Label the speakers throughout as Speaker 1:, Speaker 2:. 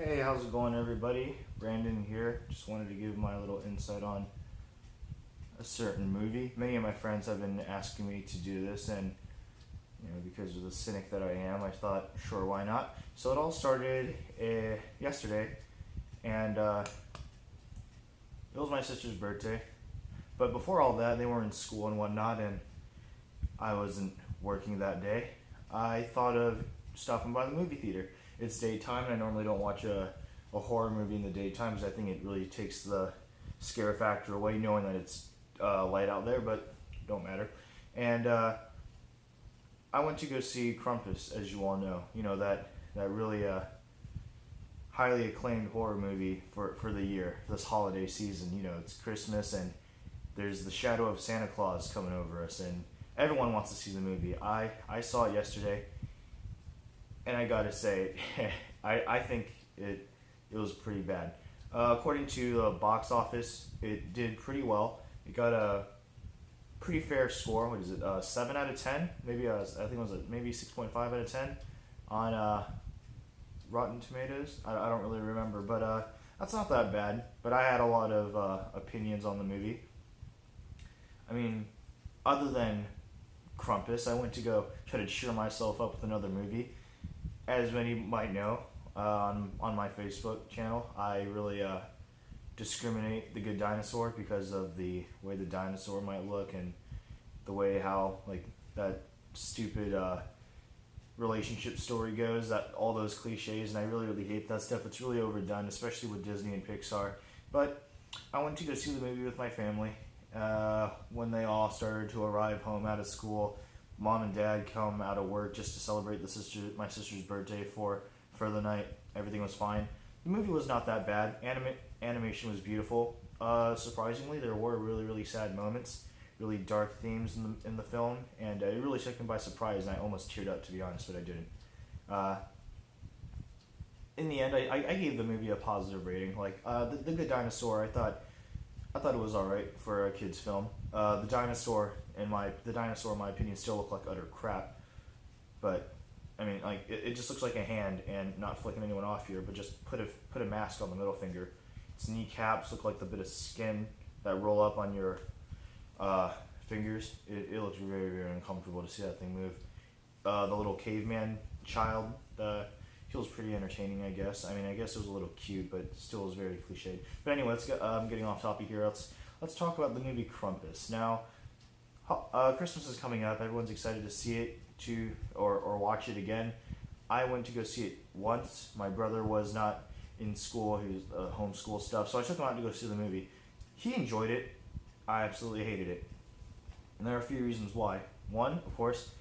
Speaker 1: Hey, how's it going, everybody? Brandon here. Just wanted to give my little insight on a certain movie. Many of my friends have been asking me to do this, and because of the cynic that I am, I thought, sure, why not? So it all started yesterday, and it was my sister's birthday. But before all that, they were in school and whatnot, and I wasn't working that day. I thought of stopping by the movie theater. It's daytime, and I normally don't watch a horror movie in the daytime because I think it really takes the scare factor away, knowing that it's light out there, but don't matter. And I went to go see Krampus, as you all know. You know, that really highly acclaimed horror movie for the year, for this holiday season. You know, it's Christmas, and there's the shadow of Santa Claus coming over us, and everyone wants to see the movie. I saw it yesterday, and I gotta say, I think it was pretty bad. According to the box office, it did pretty well. It got a pretty fair score. What is it? 7 out of 10? Maybe I think it was maybe 6.5 out of 10 on Rotten Tomatoes. I don't really remember, but that's not that bad. But I had a lot of opinions on the movie. I mean, other than Krampus, I went to go try to cheer myself up with another movie. As many might know, on my Facebook channel, I really discriminate the Good Dinosaur because of the way the dinosaur might look and the way how like that stupid relationship story goes, that all those cliches, and I really hate that stuff. It's really overdone, especially with Disney and Pixar. But I went to go see the movie with my family. When they all started to arrive home out of school, mom and dad come out of work just to celebrate my sister's birthday for the night. Everything was fine. The movie was not that bad. Animation was beautiful. Surprisingly, there were really sad moments, really dark themes in the film, and it really took me by surprise, and I almost teared up, to be honest, but I didn't. In the end, I gave the movie a positive rating. Like the Good Dinosaur, I thought it was all right for a kids' film. The dinosaur, in my opinion, still looked like utter crap. But I mean, like it just looks like a hand, and not flicking anyone off here, but just put a mask on the middle finger. Its kneecaps look like the bit of skin that roll up on your fingers. It looks very uncomfortable to see that thing move. The little caveman child, he was pretty entertaining, I guess. I mean, I guess it was a little cute, but still was very cliched. But anyway, I'm getting off topic here. Let's talk about the movie Krampus. Now, Christmas is coming up. Everyone's excited to see it or watch it again. I went to go see it once. My brother was not in school. He was homeschool stuff, so I took him out to go see the movie. He enjoyed it. I absolutely hated it, and there are a few reasons why. One, of course,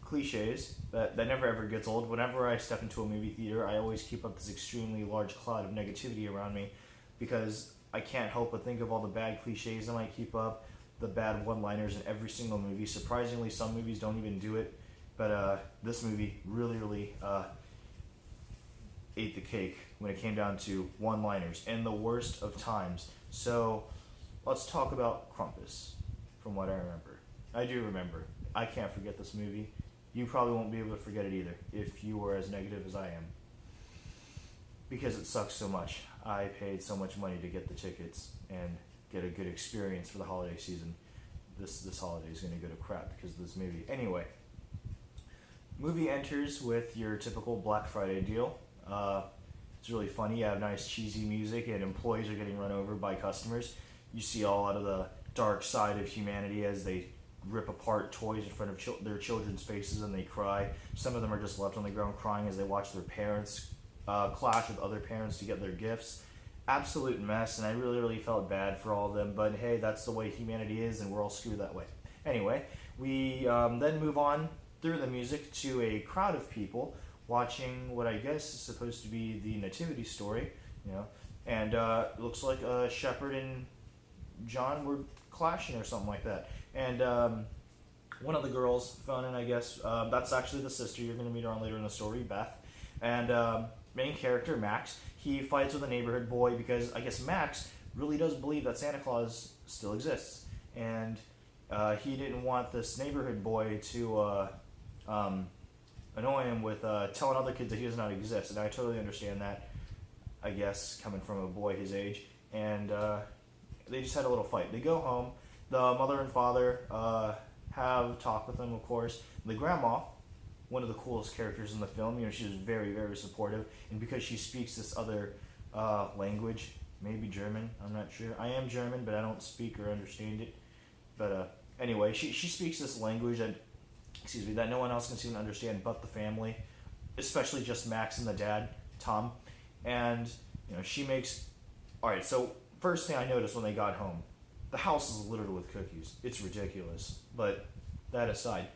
Speaker 1: cliches that never ever gets old. Whenever I step into a movie theater, I always keep up this extremely large cloud of negativity around me because I can't help but think of all the bad cliches I might keep up, the bad one-liners in every single movie. Surprisingly, some movies don't even do it, but this movie really ate the cake when it came down to one-liners in the worst of times. So let's talk about Krampus. From what I remember, I do remember. I can't forget this movie. You probably won't be able to forget it either if you were as negative as I am, because it sucks so much. I paid so much money to get the tickets and get a good experience for the holiday season. This holiday is going to go to crap because of this movie. Anyway, movie enters with your typical Black Friday deal. It's really funny. You have nice cheesy music, and employees are getting run over by customers. You see all out of the dark side of humanity as they rip apart toys in front of their children's faces, and they cry. Some of them are just left on the ground crying as they watch their parents clash with other parents to get their gifts. Absolute mess, and I really felt bad for all of them, but hey, that's the way humanity is, and we're all screwed that way. Anyway, we then move on through the music to a crowd of people watching what I guess is supposed to be the nativity story, and it looks like a shepherd and John were clashing or something like that. And one of the girls found in, I guess, that's actually the sister. You're going to meet her on later in the story, Beth. And main character, Max, he fights with a neighborhood boy because I guess Max really does believe that Santa Claus still exists. And he didn't want this neighborhood boy to annoy him with telling other kids that he does not exist. And I totally understand that. I guess, coming from a boy his age, and they just had a little fight. They go home. The mother and father have talk with them, of course. The grandma, one of the coolest characters in the film, she was very, very supportive, and because she speaks this other language, maybe German, I'm not sure. I am German, but I don't speak or understand it. But anyway, she speaks this language that, that no one else can seem to understand but the family, especially just Max and the dad, Tom. And she makes. All right, so first thing I noticed when they got home, the house is littered with cookies. It's ridiculous. But that aside,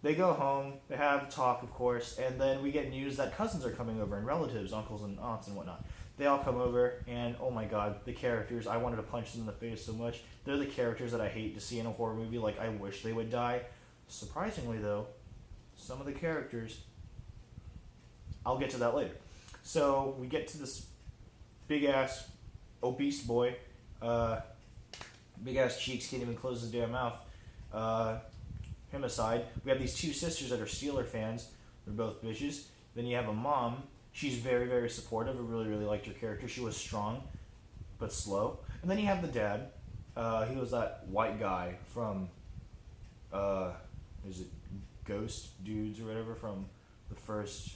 Speaker 1: they go home, they have talk, of course, and then we get news that cousins are coming over and relatives, uncles and aunts and whatnot. They all come over, and oh my god, the characters, I wanted to punch them in the face so much. They're the characters that I hate to see in a horror movie, like I wish they would die. Surprisingly, though, some of the characters, I'll get to that later. So we get to this big-ass, obese boy, big-ass cheeks, can't even close his damn mouth. Him aside, we have these two sisters that are Steeler fans. They're both bitches. Then you have a mom. She's very, very supportive. I really, really liked her character. She was strong, but slow. And then you have the dad. He was that white guy from, is it Ghost Dudes or whatever, from the first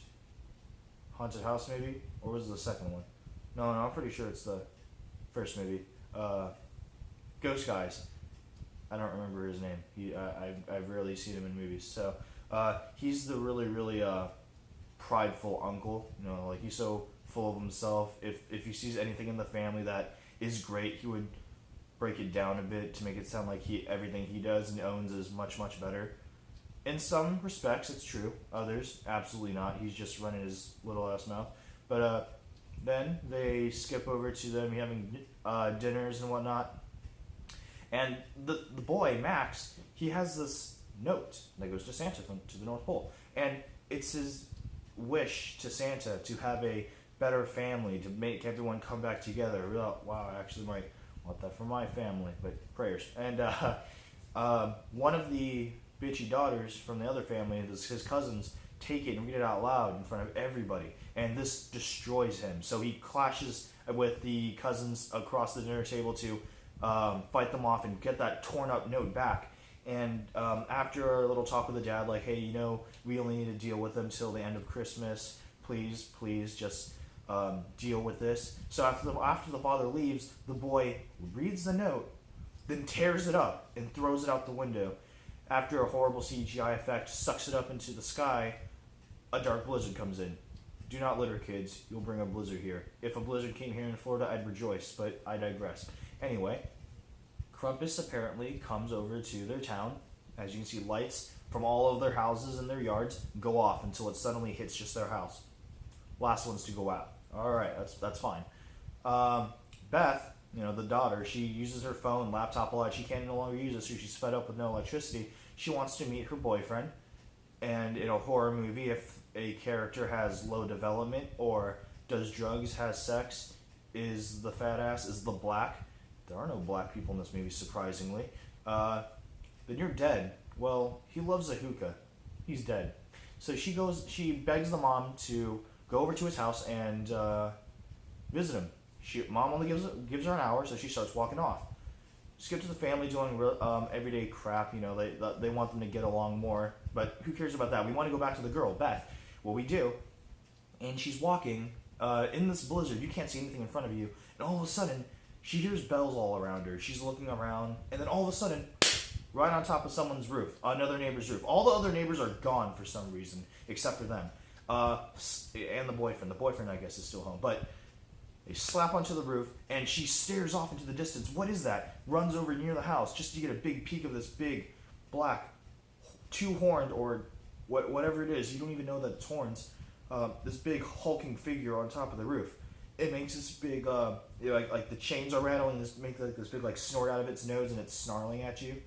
Speaker 1: Haunted House maybe? Or was it the second one? No, I'm pretty sure it's the first movie. Ghost Guys. I don't remember his name. I've rarely seen him in movies. So he's the really, really prideful uncle. Like he's so full of himself. If he sees anything in the family that is great, he would break it down a bit to make it sound like everything he does and owns is much, much better. In some respects, it's true. Others, absolutely not. He's just running his little ass mouth. But then they skip over to them having dinners and whatnot. And the boy, Max, he has this note that goes to Santa to the North Pole. And it's his wish to Santa to have a better family, to make everyone come back together. Wow, I actually might want that for my family, but prayers. And one of the bitchy daughters from the other family, his cousins, take it and read it out loud in front of everybody. And this destroys him. So he clashes with the cousins across the dinner table to fight them off and get that torn up note back. And after a little talk with the dad, like, hey, we only need to deal with them till the end of Christmas. Please, just deal with this. So after the father leaves, the boy reads the note, then tears it up and throws it out the window. After a horrible CGI effect sucks it up into the sky, a dark blizzard comes in. Do not litter, kids. You'll bring a blizzard here. If a blizzard came here in Florida, I'd rejoice, but I digress. Anyway, Krampus apparently comes over to their town. As you can see, lights from all of their houses and their yards go off until it suddenly hits just their house. Last ones to go out. All right, that's fine. Beth, the daughter, she uses her phone, laptop a lot. She can no longer use it, so she's fed up with no electricity. She wants to meet her boyfriend. And in a horror movie, if a character has low development or does drugs, has sex, is the fat ass, is the black. There are no black people in this movie, surprisingly. Then you're dead. Well, he loves a hookah. He's dead. So she begs the mom to go over to his house and visit him. Mom only gives her an hour, so she starts walking off. Skip to the family doing everyday crap. They want them to get along more, but who cares about that? We want to go back to the girl, Beth. Well, we do, and she's walking in this blizzard. You can't see anything in front of you, and all of a sudden, she hears bells all around her. She's looking around, and then all of a sudden, right on top of someone's roof, another neighbor's roof. All the other neighbors are gone for some reason, except for them, and the boyfriend. The boyfriend, I guess, is still home, but they slap onto the roof, and she stares off into the distance. What is that? Runs over near the house just to get a big peek of this big, black, two-horned, or whatever it is. You don't even know that it's horns. This big hulking figure on top of the roof. It makes this big, like the chains are rattling. This makes this big snort out of its nose, and it's snarling at you.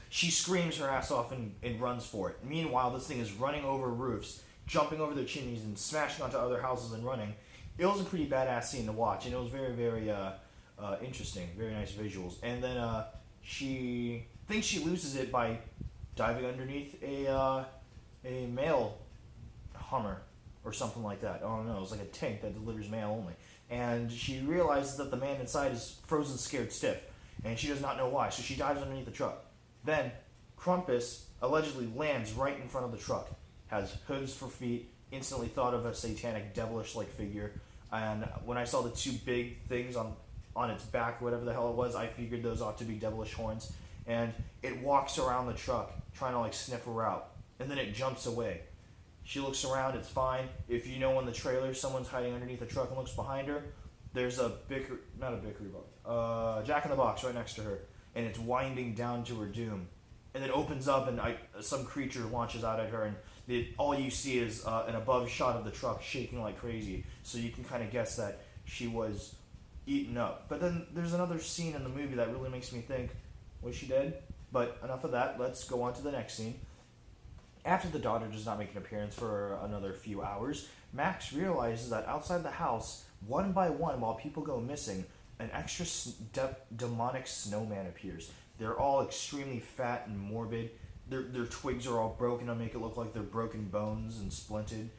Speaker 1: She screams her ass off and runs for it. Meanwhile, this thing is running over roofs, jumping over their chimneys, and smashing onto other houses and running. It was a pretty badass scene to watch, and it was very, very interesting. Very nice visuals. And then she thinks she loses it by diving underneath a mail Hummer. or something like that. I don't know. It's like a tank that delivers mail only. And she realizes that the man inside is frozen, scared stiff, and she does not know why. So she dives underneath the truck. Then Krampus allegedly lands right in front of the truck. Has hooves for feet. Instantly thought of a satanic, devilish-like figure. And when I saw the two big things on its back, whatever the hell it was, I figured those ought to be devilish horns. And it walks around the truck, trying to like sniff her out. And then it jumps away. She looks around, it's fine. If you know in the trailer someone's hiding underneath the truck and looks behind her, there's a Jack in the Box right next to her. And it's winding down to her doom. And it opens up and some creature launches out at her, and all you see is an above shot of the truck shaking like crazy. So you can kind of guess that she was eaten up. But then there's another scene in the movie that really makes me think, was she dead? But enough of that, let's go on to the next scene. After the daughter does not make an appearance for another few hours, Max realizes that outside the house, one by one, while people go missing, an extra demonic snowman appears. They're all extremely fat and morbid. Their twigs are all broken to make it look like they're broken bones and splinted.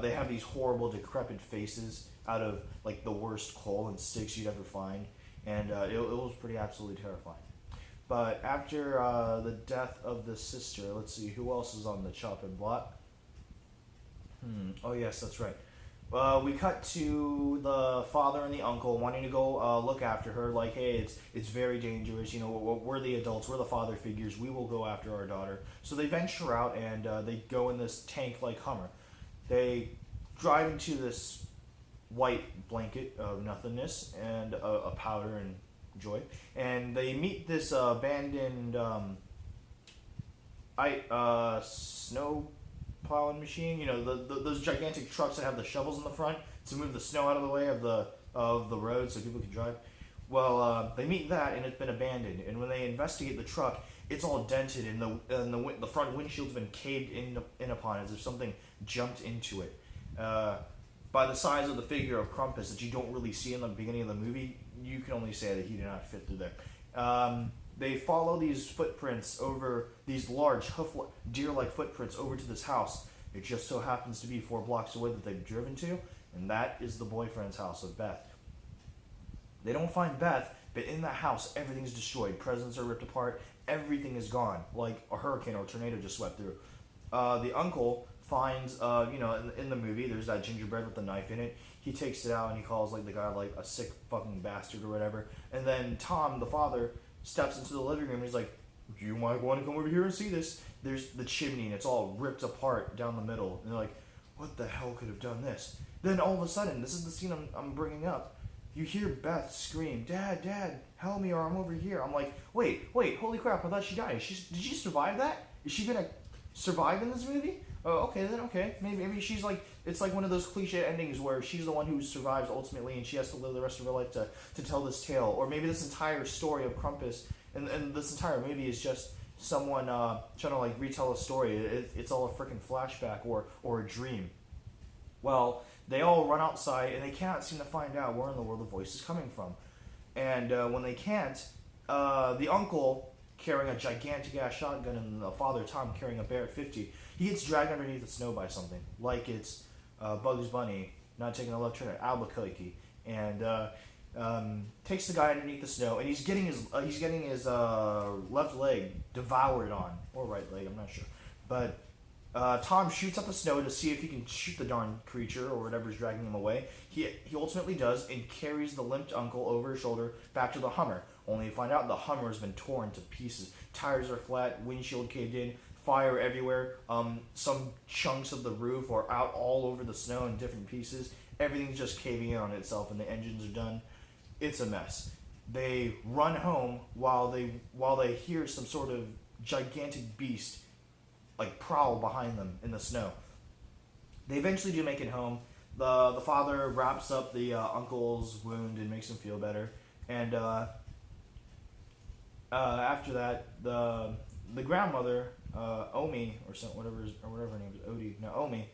Speaker 1: They have these horrible, decrepit faces out of like the worst coal and sticks you'd ever find, and it was pretty absolutely terrifying. But after the death of the sister, let's see, who else is on the chopping block? Oh yes, that's right. We cut to the father and the uncle wanting to go look after her. Like, hey, it's very dangerous. You know, we're the adults. We're the father figures. We will go after our daughter. So they venture out and they go in this tank-like Hummer. They drive into this white blanket of nothingness and a powder and joy. And they meet this abandoned snow plowing machine, you know, those gigantic trucks that have the shovels in the front to move the snow out of the way of the road so people can drive. Well, they meet that and it's been abandoned. And when they investigate the truck, it's all dented and the front windshield's been caved in upon as if something jumped into it. By the size of the figure of Krampus that you don't really see in the beginning of the movie, you can only say that he did not fit through there. They follow these footprints over these large deer-like footprints over to this house. It just so happens to be 4 blocks away that they've driven to, and that is the boyfriend's house of Beth. They don't find Beth, but in that house, everything's destroyed. Presents are ripped apart. Everything is gone, like a hurricane or a tornado just swept through. The uncle finds, in the movie, there's that gingerbread with the knife in it. He takes it out and he calls like the guy like a sick fucking bastard or whatever. And then Tom, the father, steps into the living room and he's like, you might want to come over here and see this. There's the chimney and it's all ripped apart down the middle. And they're like, what the hell could have done this? Then all of a sudden, this is the scene I'm bringing up. You hear Beth scream, Dad, help me or I'm over here. I'm like, wait, holy crap, I thought she died. Did she survive that? Is she going to survive in this movie? Oh, okay. Maybe she's like, it's like one of those cliche endings where she's the one who survives ultimately and she has to live the rest of her life to tell this tale. Or maybe this entire story of Krampus and this entire movie is just someone trying to like retell a story. It's all a freaking flashback or a dream. Well, they all run outside and they cannot seem to find out where in the world the voice is coming from. And when they can't, the uncle carrying a gigantic ass shotgun and the father Tom carrying a Barrett 50, he gets dragged underneath the snow by something, like it's Bugs Bunny not taking a left turn at Albuquerque, and takes the guy underneath the snow, and he's getting his left leg devoured on, or right leg, I'm not sure, but Tom shoots up the snow to see if he can shoot the darn creature or whatever's dragging him away. He ultimately does and carries the limped uncle over his shoulder back to the Hummer, only to find out the Hummer has been torn to pieces. Tires are flat, windshield caved in, fire everywhere. Some chunks of the roof are out all over the snow in different pieces. Everything's just caving in on itself and the engines are done. It's a mess. They run home while they hear some sort of gigantic beast like prowl behind them in the snow. They eventually do make it home. The father wraps up the uncle's wound and makes him feel better. And after that, the grandmother, Omi or whatever her name is, Odie. No, Omi.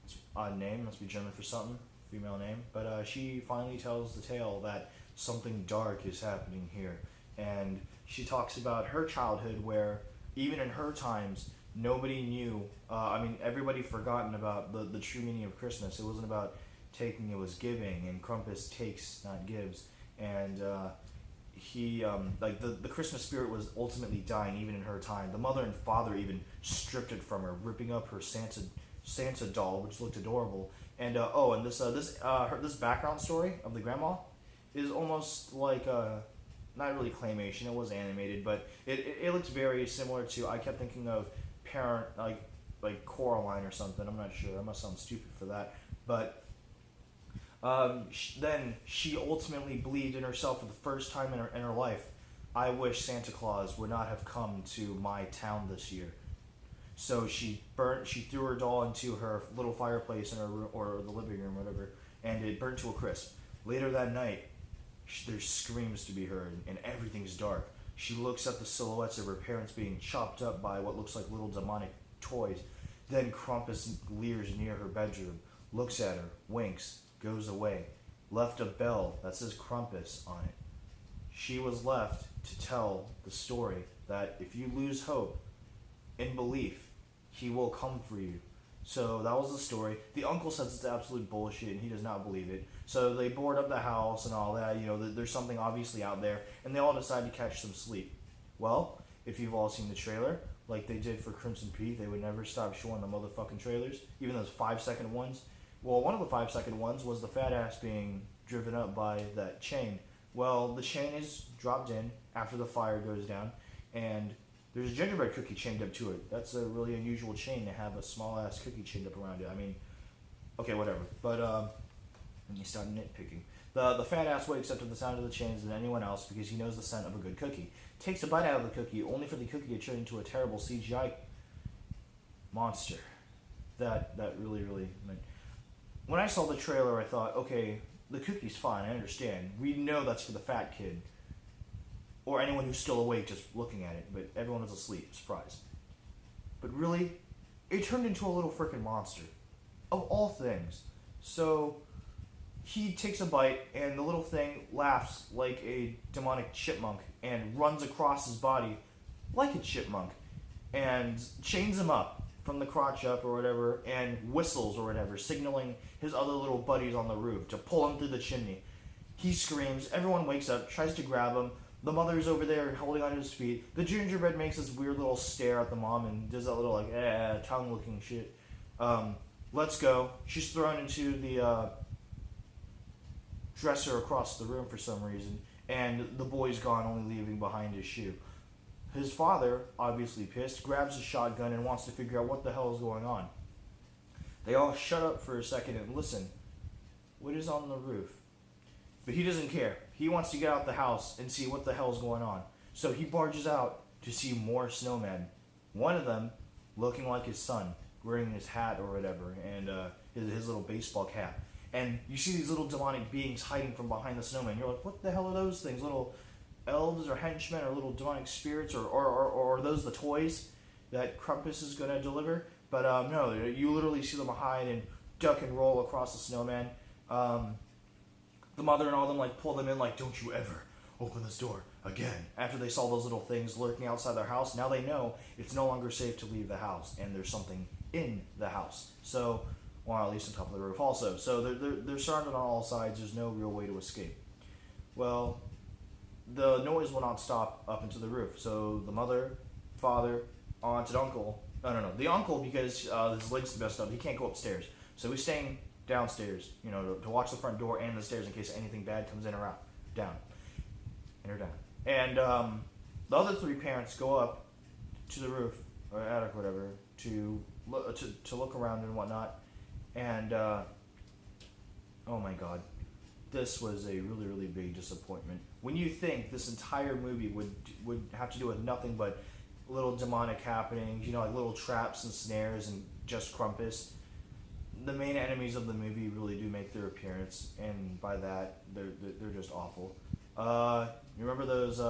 Speaker 1: It's an odd name. Must be German for something. Female name. But she finally tells the tale that something dark is happening here, and she talks about her childhood where even in her times nobody knew. Everybody forgotten about the true meaning of Christmas. It wasn't about taking; it was giving. And Krampus takes, not gives. And he like the Christmas spirit was ultimately dying even in her time. The mother and father even stripped it from her, ripping up her Santa doll, which looked adorable. And this background story of the grandma is almost like not really claymation. It was animated, but it looked very similar to. I kept thinking of Parent like Coraline or something. I'm not sure. I must sound stupid for that, but then she ultimately believed in herself for the first time in her life. I wish Santa Claus would not have come to my town this year. So she threw her doll into her little fireplace in her room, or the living room, or whatever, and it burnt to a crisp. Later that night, there's screams to be heard, and everything's dark. She looks at the silhouettes of her parents being chopped up by what looks like little demonic toys. Then Krampus leers near her bedroom, looks at her, winks, goes away. Left a bell that says Krampus on it. She was left to tell the story that if you lose hope in belief, he will come for you. So that was the story. The uncle says it's absolute bullshit and he does not believe it. So they board up the house and all that. There's something obviously out there, and they all decide to catch some sleep. Well, if you've all seen the trailer, like they did for Crimson Peak, they would never stop showing the motherfucking trailers, even those 5-second ones. Well, one of the 5-second ones was the fat ass being driven up by that chain. Well, the chain is dropped in after the fire goes down, and there's a gingerbread cookie chained up to it. That's a really unusual chain to have a small ass cookie chained up around it. I mean, okay, whatever. But you start nitpicking. The fat ass wakes up to the sound of the chains than anyone else because he knows the scent of a good cookie. Takes a bite out of the cookie, only for the cookie to turn into a terrible CGI monster. That really, really meant. When I saw the trailer, I thought, okay, the cookie's fine. I understand. We know that's for the fat kid. Or anyone who's still awake just looking at it, but everyone was asleep. Surprise. But really, it turned into a little freaking monster. Of all things. So, he takes a bite, and the little thing laughs like a demonic chipmunk, and runs across his body like a chipmunk, and chains him up from the crotch up or whatever, and whistles or whatever, signaling his other little buddies on the roof to pull him through the chimney. He screams, everyone wakes up, tries to grab him. The mother's over there holding on to his feet. The gingerbread makes this weird little stare at the mom and does that little like tongue looking shit. Let's go. She's thrown into the dresser across the room for some reason, and the boy's gone, only leaving behind his shoe. His father, obviously pissed, grabs a shotgun and wants to figure out what the hell is going on. They all shut up for a second and listen. What is on the roof? But he doesn't care. He wants to get out the house and see what the hell's going on. So he barges out to see more snowmen. One of them looking like his son, wearing his hat or whatever, and his little baseball cap. And you see these little demonic beings hiding from behind the snowman. You're like, what the hell are those things? Little elves or henchmen or little demonic spirits? Or are those the toys that Krampus is going to deliver? But no, you literally see them hide and duck and roll across the snowman. The mother and all of them like pull them in like, don't you ever open this door again. After they saw those little things lurking outside their house, now they know it's no longer safe to leave the house, and there's something in the house. So, well, at least on top of the roof also. So they're surrounded on all sides. There's no real way to escape. Well, the noise will not stop up into the roof. So the mother, father, aunt, and uncle. No. The uncle, because his leg's the best up, he can't go upstairs. So he's staying downstairs, to watch the front door and the stairs in case anything bad comes in or out. Down. In or down. And the other three parents go up to the roof, or attic, or whatever, to look around and whatnot. And, oh my god. This was a really, really big disappointment. When you think this entire movie would have to do with nothing but little demonic happenings, like little traps and snares and just Krampus, the main enemies of the movie really do make their appearance, and by that, they're just awful. You remember those?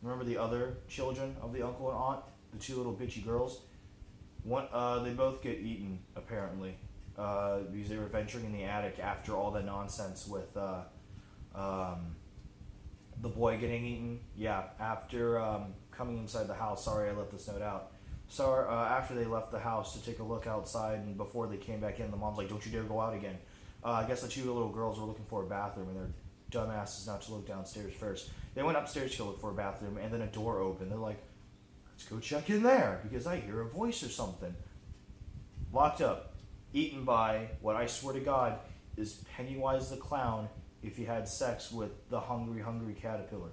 Speaker 1: Remember the other children of the uncle and aunt, the two little bitchy girls? One, they both get eaten apparently, because they were venturing in the attic after all the nonsense with the boy getting eaten. Yeah, after coming inside the house. Sorry, I left this note out. So after they left the house to take a look outside, and before they came back in, the mom's like, "Don't you dare go out again." I guess the two little girls were looking for a bathroom, and their dumbasses not to look downstairs first. They went upstairs to go look for a bathroom, and then a door opened. They're like, "Let's go check in there because I hear a voice or something." Locked up, eaten by what I swear to God is Pennywise the clown if he had sex with the hungry, hungry caterpillar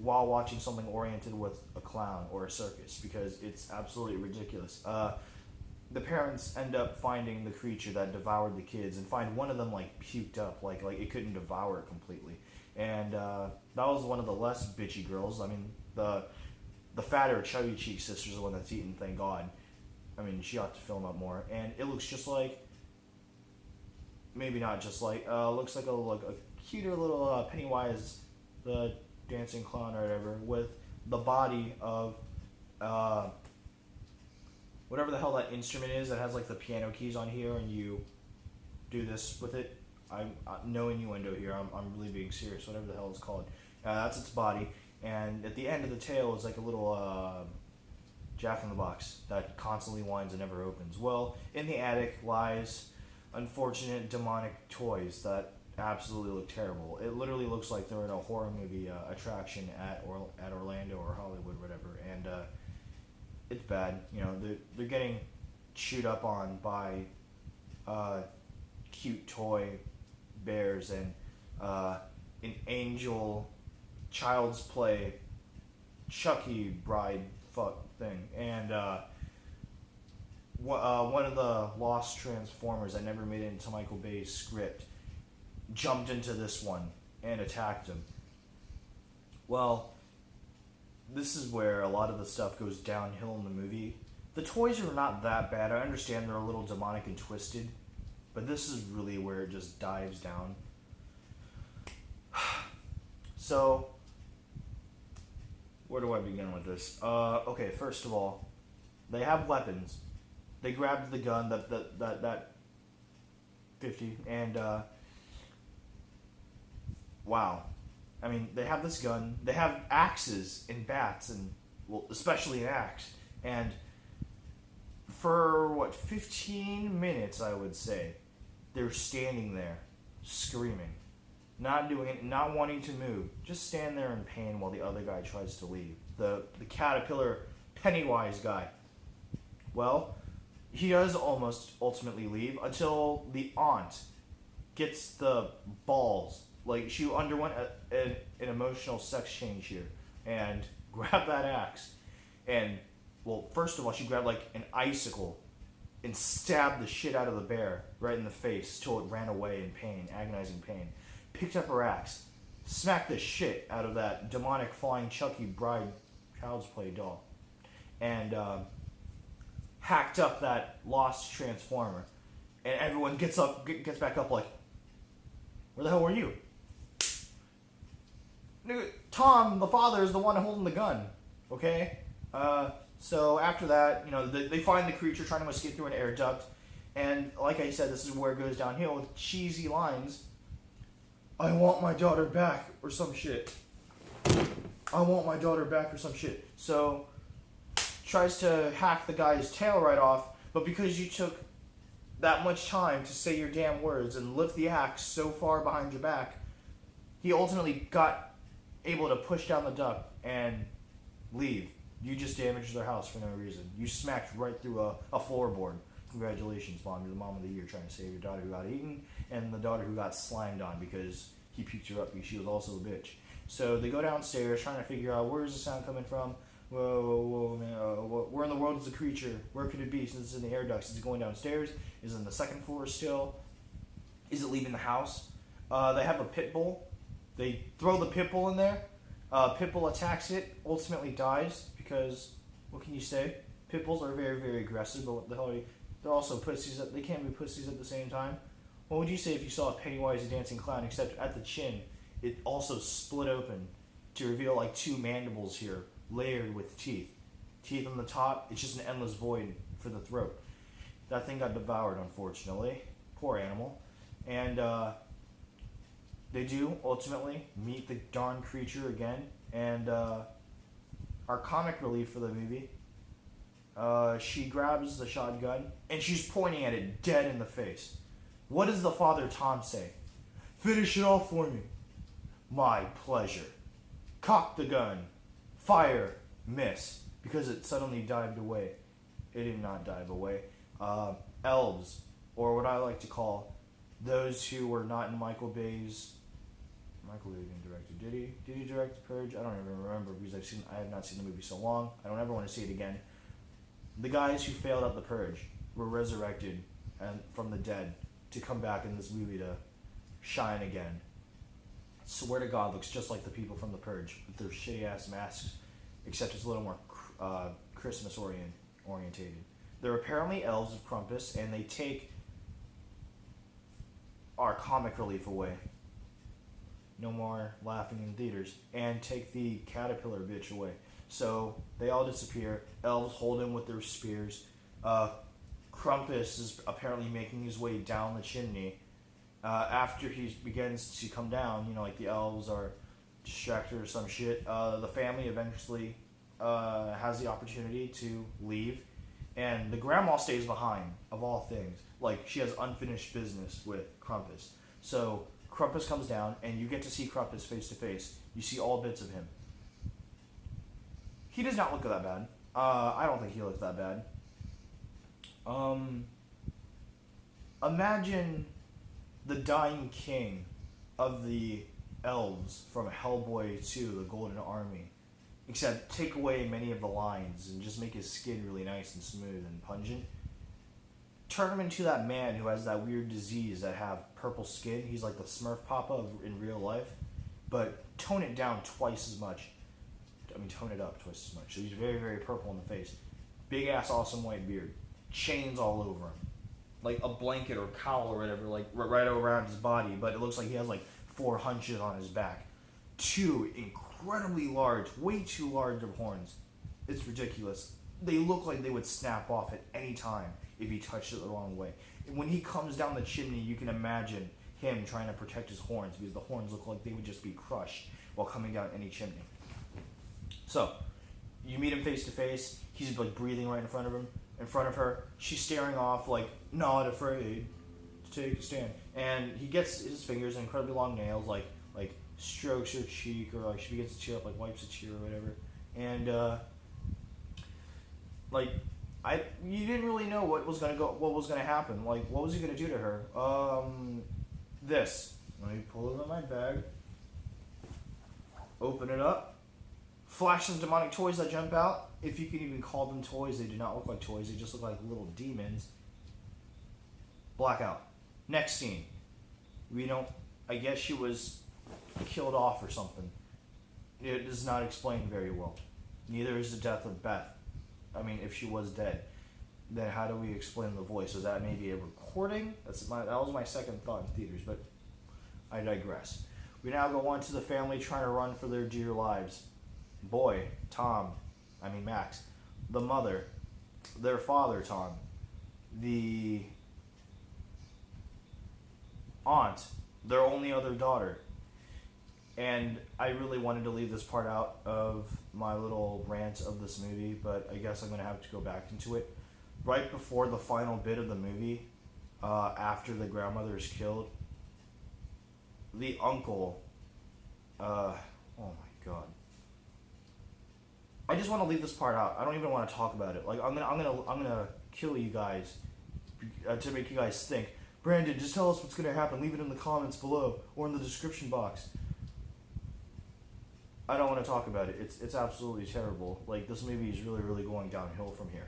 Speaker 1: while watching something oriented with a clown or a circus, because it's absolutely ridiculous. The parents end up finding the creature that devoured the kids and find one of them like puked up, like it couldn't devour it completely. And that was one of the less bitchy girls. I mean, the fatter chubby cheek sister's the one that's eaten, thank God. I mean, she ought to film up more. And it looks just like, maybe not just like, looks like a cuter little Pennywise the dancing clown or whatever, with the body of whatever the hell that instrument is that has like the piano keys on here, and you do this with it. I'm no innuendo here. I'm really being serious. Whatever the hell it's called, that's its body. And at the end of the tail is like a little Jack in the Box that constantly whines and never opens. Well, in the attic lies unfortunate demonic toys that absolutely look terrible. It literally looks like they're in a horror movie attraction at Orlando or Hollywood, whatever. And it's bad. You know, they're getting chewed up on by cute toy bears and an angel child's play Chucky bride fuck thing. And one of the lost Transformers that never made it into Michael Bay's script jumped into this one and attacked him. Well, this is where a lot of the stuff goes downhill in the movie. The toys are not that bad. I understand they're a little demonic and twisted, but this is really where it just dives down. So, where do I begin with this? Okay, first of all, they have weapons. They grabbed the gun, that 50, and wow. I mean, they have this gun. They have axes and bats, and well, especially an axe. And for 15 minutes, I would say, they're standing there, screaming, not doing it, not wanting to move, just stand there in pain while the other guy tries to leave. The caterpillar Pennywise guy. Well, he does almost ultimately leave until the aunt gets the balls. Like, she underwent an emotional sex change here and grabbed that axe. And, well, first of all, she grabbed, like, an icicle and stabbed the shit out of the bear right in the face till it ran away in pain, agonizing pain. Picked up her axe, smacked the shit out of that demonic flying Chucky bride child's play doll, and hacked up that lost Transformer. And everyone gets back up like, where the hell were you? Tom, the father, is the one holding the gun. Okay? So after that, you know, they find the creature trying to escape through an air duct. And like I said, this is where it goes downhill with cheesy lines. I want my daughter back, or some shit. I want my daughter back, or some shit. So, tries to hack the guy's tail right off, but because you took that much time to say your damn words and lift the axe so far behind your back, he ultimately got able to push down the duct and leave. You just damaged their house for no reason. You smacked right through a floorboard. Congratulations, Mom. You're the mom of the year trying to save your daughter who got eaten and the daughter who got slimed on because he puked her up because she was also a bitch. So they go downstairs trying to figure out, where's the sound coming from? Whoa, man. Where in the world is the creature? Where could it be since it's in the air ducts? Is it going downstairs? Is it on the second floor still? Is it leaving the house? They have a pit bull. They throw the pit bull in there. Pit bull attacks it, ultimately dies because, what can you say? Pit bulls are very, very aggressive, but what the hell are you? They're also pussies. They can't be pussies at the same time. What would you say if you saw a Pennywise the dancing clown, except at the chin, it also split open to reveal like two mandibles here, layered with teeth. Teeth on the top, it's just an endless void for the throat. That thing got devoured, unfortunately. Poor animal. And they do ultimately meet the darn creature again, and our comic relief for the movie, she grabs the shotgun and she's pointing at it dead in the face. What does the father Tom say? Finish it off for me. My pleasure. Cock the gun. Fire. Miss. Because it suddenly dived away. It did not dive away. Elves, or what I like to call those who were not in Michael Bay's. Michael Bay didn't direct it, did he? Did he direct The Purge? I don't even remember because I have not seen the movie so long. I don't ever want to see it again. The guys who failed at The Purge were resurrected and from the dead to come back in this movie to shine again. Swear to God, looks just like the people from The Purge with their shitty ass masks, except it's a little more Christmas orientated. They're apparently elves of Krampus, and they take our comic relief away. No more laughing in theaters. And take the caterpillar bitch away. So they all disappear. Elves hold him with their spears. Krampus is apparently making his way down the chimney. After he begins to come down, like the elves are distracted or some shit, the family eventually has the opportunity to leave. And the grandma stays behind, of all things. Like, she has unfinished business with Krampus. So Krampus comes down, and you get to see Krampus face to face. You see all bits of him. He does not look that bad. I don't think he looks that bad. Imagine the dying king of the elves from Hellboy 2, The Golden Army. Except take away many of the lines and just make his skin really nice and smooth and pungent. Turn him into that man who has that weird disease that have purple skin. He's like the Smurf Papa in real life. But tone it down twice as much. Tone it up twice as much. So he's very, very purple in the face. Big ass awesome white beard. Chains all over him. Like a blanket or cowl or whatever, like right around his body. But it looks like he has like 4 hunches on his back. 2 incredibly large, way too large of horns. It's ridiculous. They look like they would snap off at any time if he touched it the wrong way. And when he comes down the chimney, you can imagine him trying to protect his horns because the horns look like they would just be crushed while coming down any chimney. So, you meet him face to face. He's like breathing right in front of her. She's staring off like not afraid to take a stand. And he gets his fingers and incredibly long nails, like strokes her cheek, or like she begins to tear up, like wipes a tear or whatever. And you didn't really know what was gonna happen. Like, what was he gonna do to her? This. Let me pull it out of my bag. Open it up. Flash some demonic toys that jump out. If you can even call them toys, they do not look like toys. They just look like little demons. Blackout. Next scene. I guess she was killed off or something. It is not explained very well. Neither is the death of Beth. If she was dead, then how do we explain the voice? Was that maybe a recording? That was my second thought in theaters, but I digress. We now go on to the family trying to run for their dear lives. Boy, Max. The mother, their father, Tom. The aunt, their only other daughter. And I really wanted to leave this part out of my little rant of this movie, but I guess I'm going to have to go back into it. Right before the final bit of the movie, after the grandmother is killed, the uncle, oh my god. I just want to leave this part out. I don't even want to talk about it. Like, I'm gonna kill you guys to make you guys think. Brandon, just tell us what's gonna happen. Leave it in the comments below or in the description box. I don't want to talk about it. It's absolutely terrible. Like, this movie is really, really going downhill from here.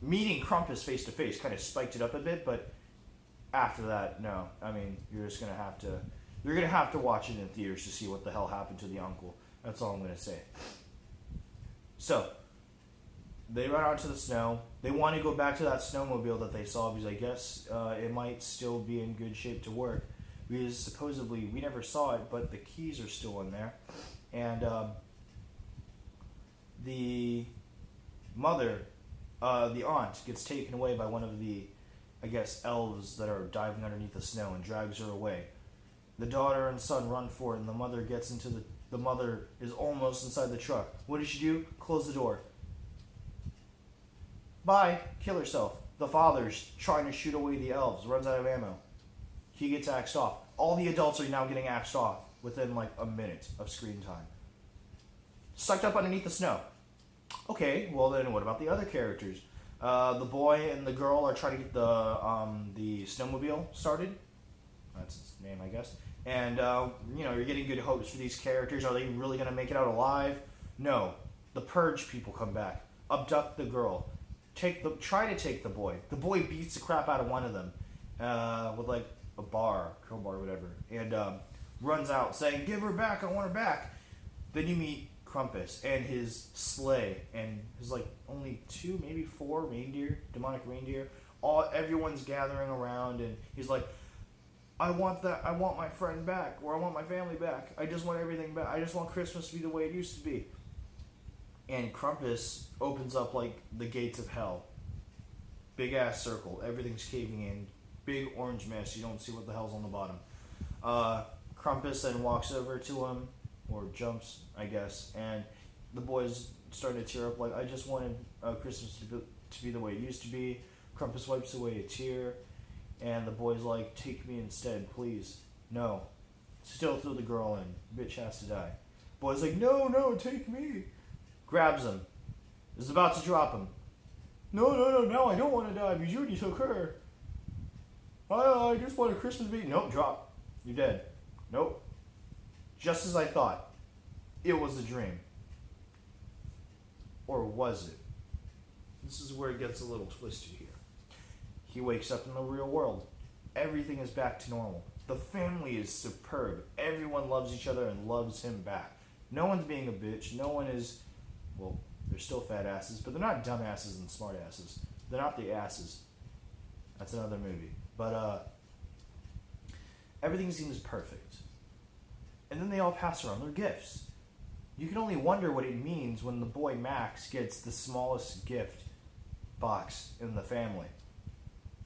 Speaker 1: Meeting Krampus face to face kind of spiked it up a bit, but after that, no. You're just gonna have to watch it in theaters to see what the hell happened to the uncle. That's all I'm gonna say. So, they run out to the snow. They want to go back to that snowmobile that they saw because I guess it might still be in good shape to work. Because supposedly, we never saw it, but the keys are still in there. And the mother, the aunt, gets taken away by one of the, elves that are diving underneath the snow and drags her away. The daughter and son run for it, and the mother gets into The mother is almost inside the truck. What does she do? Close the door. Bye. Kill herself. The father's trying to shoot away the elves. Runs out of ammo. He gets axed off. All the adults are now getting axed off within like a minute of screen time. Sucked up underneath the snow. Okay, well then what about the other characters? The boy and the girl are trying to get the snowmobile started. That's its name, I guess. And you're getting good hopes for these characters. Are they really gonna make it out alive? No. The purge people come back, abduct the girl, try to take the boy. The boy beats the crap out of one of them with like a crowbar, whatever, and runs out saying, "Give her back! I want her back." Then you meet Krampus and his sleigh and his like only 2, maybe 4 reindeer, demonic reindeer. Everyone's gathering around, and he's like, I want my friend back, or I want my family back. I just want everything back. I just want Christmas to be the way it used to be. And Krampus opens up like the gates of hell. Big ass circle. Everything's caving in. Big orange mess. You don't see what the hell's on the bottom. Krampus then walks over to him, or jumps, I guess, and the boy's starting to tear up like, I just wanted Christmas to be the way it used to be. Krampus wipes away a tear. And the boy's like, take me instead, please. No. Still threw the girl in. Bitch has to die. Boy's like, no, take me. Grabs him. Is about to drop him. No, I don't want to die because you already took her. I just want a Christmas baby. Nope, drop. You're dead. Nope. Just as I thought. It was a dream. Or was it? This is where it gets a little twisted here. He wakes up in the real world. Everything is back to normal. The family is superb. Everyone loves each other and loves him back. No one's being a bitch. No one is, well, they're still fat asses, but they're not dumb asses and smart asses. They're not the asses. That's another movie. But everything seems perfect. And then they all pass around their gifts. You can only wonder what it means when the boy Max gets the smallest gift box in the family.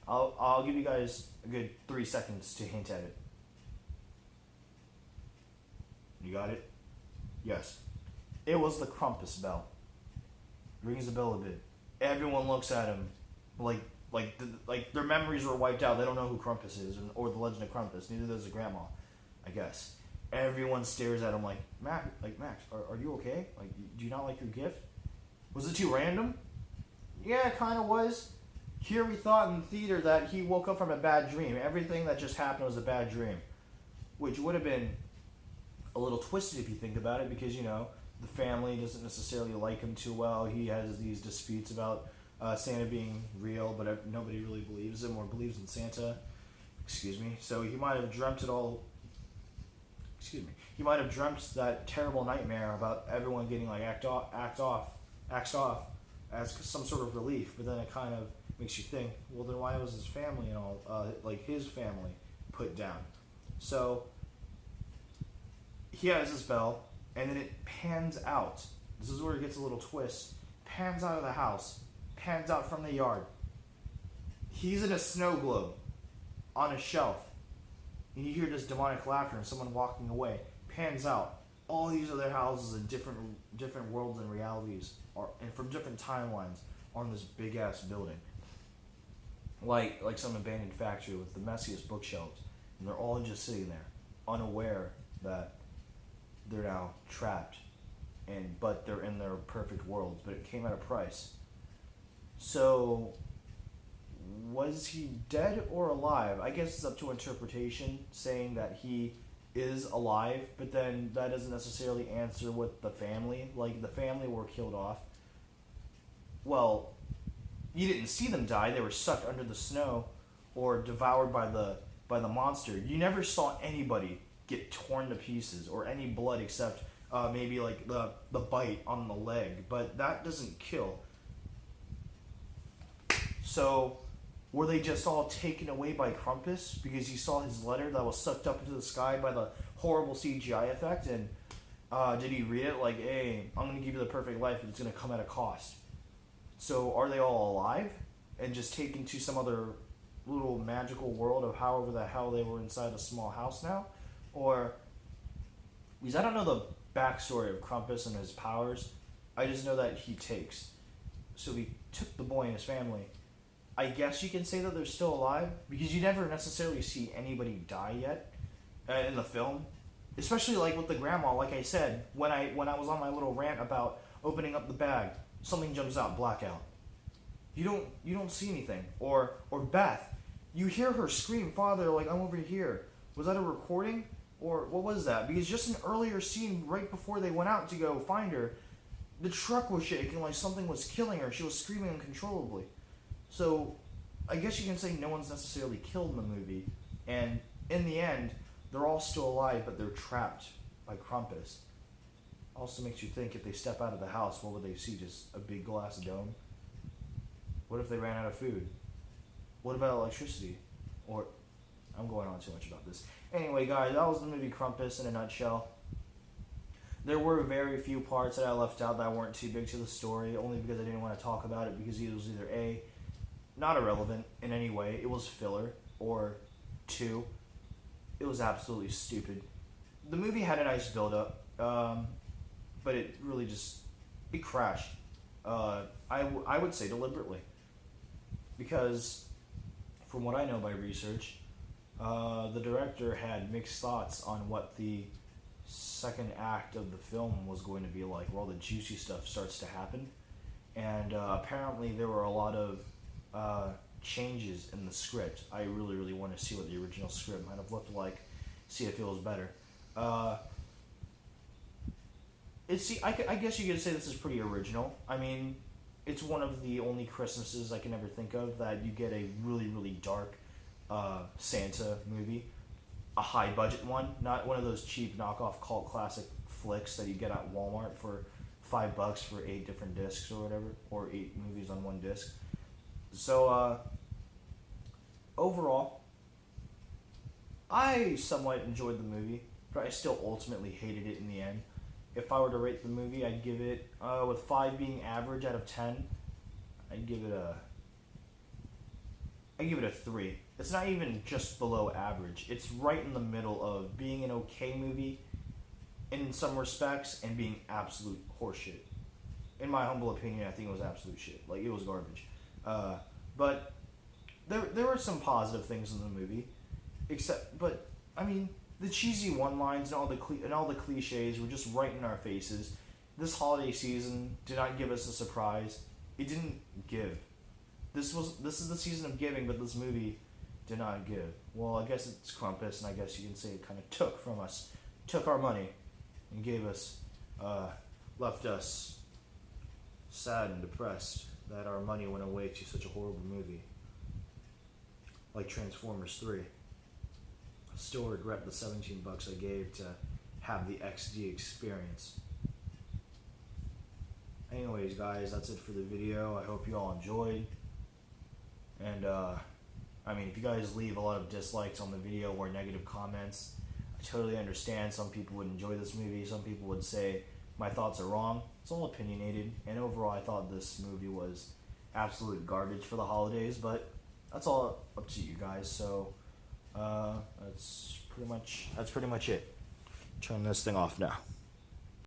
Speaker 1: I'll give you guys a good 3 seconds to hint at it. You got it? Yes. It was the Krampus bell. Rings the bell a bit. Everyone looks at him like their memories were wiped out. They don't know who Krampus is or the legend of Krampus. Neither does the grandma, I guess. Everyone stares at him like, Max, are you okay? Like, do you not like your gift? Was it too random? Yeah, it kind of was. Here we thought in the theater that he woke up from a bad dream. Everything that just happened was a bad dream. Which would have been a little twisted if you think about it, because, the family doesn't necessarily like him too well. He has these disputes about Santa being real, but nobody really believes him or believes in Santa. Excuse me. So he might have dreamt it all. Excuse me. He might have dreamt that terrible nightmare about everyone getting like axed off as some sort of relief, but then it kind of makes you think, well, then why was his family and all, his family put down? So he has his bell, and then it pans out. This is where it gets a little twist. Pans out of the house, pans out from the yard. He's in a snow globe on a shelf, and you hear this demonic laughter and someone walking away. Pans out. All these other houses in different worlds and realities and from different timelines are in this big ass building. Like some abandoned factory with the messiest bookshelves, and they're all just sitting there, unaware that they're now trapped, but they're in their perfect worlds. But it came at a price. So, was he dead or alive? I guess it's up to interpretation, saying that he is alive, but then that doesn't necessarily answer what the family. Like, the family were killed off. Well, you didn't see them die. They were sucked under the snow or devoured by the monster. You never saw anybody get torn to pieces or any blood except maybe like the bite on the leg. But that doesn't kill. So were they just all taken away by Krampus because he saw his letter that was sucked up into the sky by the horrible CGI effect? And did he read it like, hey, I'm going to give you the perfect life, but it's going to come at a cost? So are they all alive and just taken to some other little magical world of however the hell they were inside a small house now? Or, because I don't know backstory of Krampus and his powers. I just know that he takes. So he took the boy and his family. I guess you can say that they're still alive because you never necessarily see anybody die yet in the film, especially like with the grandma. Like I said, when I was on my little rant about opening up the bag, something jumps out, blackout. You don't see anything. Or Beth, you hear her scream, "Father, like I'm over here." Was that a recording or what was that? Because just an earlier scene right before they went out to go find her, the truck was shaking like something was killing her. She was screaming uncontrollably. So, I guess you can say no one's necessarily killed in the movie, and in the end, they're all still alive, but they're trapped by Krampus. Also makes you think if they step out of the house, what would they see? Just a big glass dome? What if they ran out of food? What about electricity? Or, I'm going on too much about this. Anyway, guys, that was the movie Krampus in a nutshell. There were very few parts that I left out that weren't too big to the story, only because I didn't want to talk about it because it was either A, not irrelevant in any way, it was filler, or 2, it was absolutely stupid. The movie had a nice build-up, but it really just, it crashed. I would say deliberately. Because, from what I know by research, the director had mixed thoughts on what the second act of the film was going to be like, where all the juicy stuff starts to happen. And apparently there were a lot of changes in the script. I really, really want to see what the original script might have looked like, see if it was better. I guess you could say this is pretty original. I mean, it's one of the only Christmases I can ever think of that you get a really, really dark Santa movie. A high budget one, not one of those cheap knockoff cult classic flicks that you get at Walmart for $5 for 8 different discs or whatever, or 8 movies on one disc. So, overall, I somewhat enjoyed the movie, but I still ultimately hated it in the end. If I were to rate the movie, I'd give it, with 5 being average out of 10, I'd give it a 3. It's not even just below average. It's right in the middle of being an okay movie in some respects and being absolute horseshit. In my humble opinion, I think it was absolute shit. Like, it was garbage. But there were some positive things in the movie. But I mean, the cheesy one-lines and all the cliches were just right in our faces. This holiday season did not give us a surprise. It didn't give. This is the season of giving, but this movie did not give. Well, I guess it's Krampus, and I guess you can say it kind of took from us, took our money, and gave us, left us sad and depressed that our money went away to such a horrible movie, like Transformers 3. I still regret the $17 I gave to have the XD experience. Anyways, guys, that's it for the video. I hope you all enjoyed. And, I mean, if you guys leave a lot of dislikes on the video or negative comments, I totally understand. Some people would enjoy this movie. Some people would say my thoughts are wrong. It's all opinionated. And overall, I thought this movie was absolute garbage for the holidays. But that's all up to you guys. So, that's pretty much it. Turn this thing off now.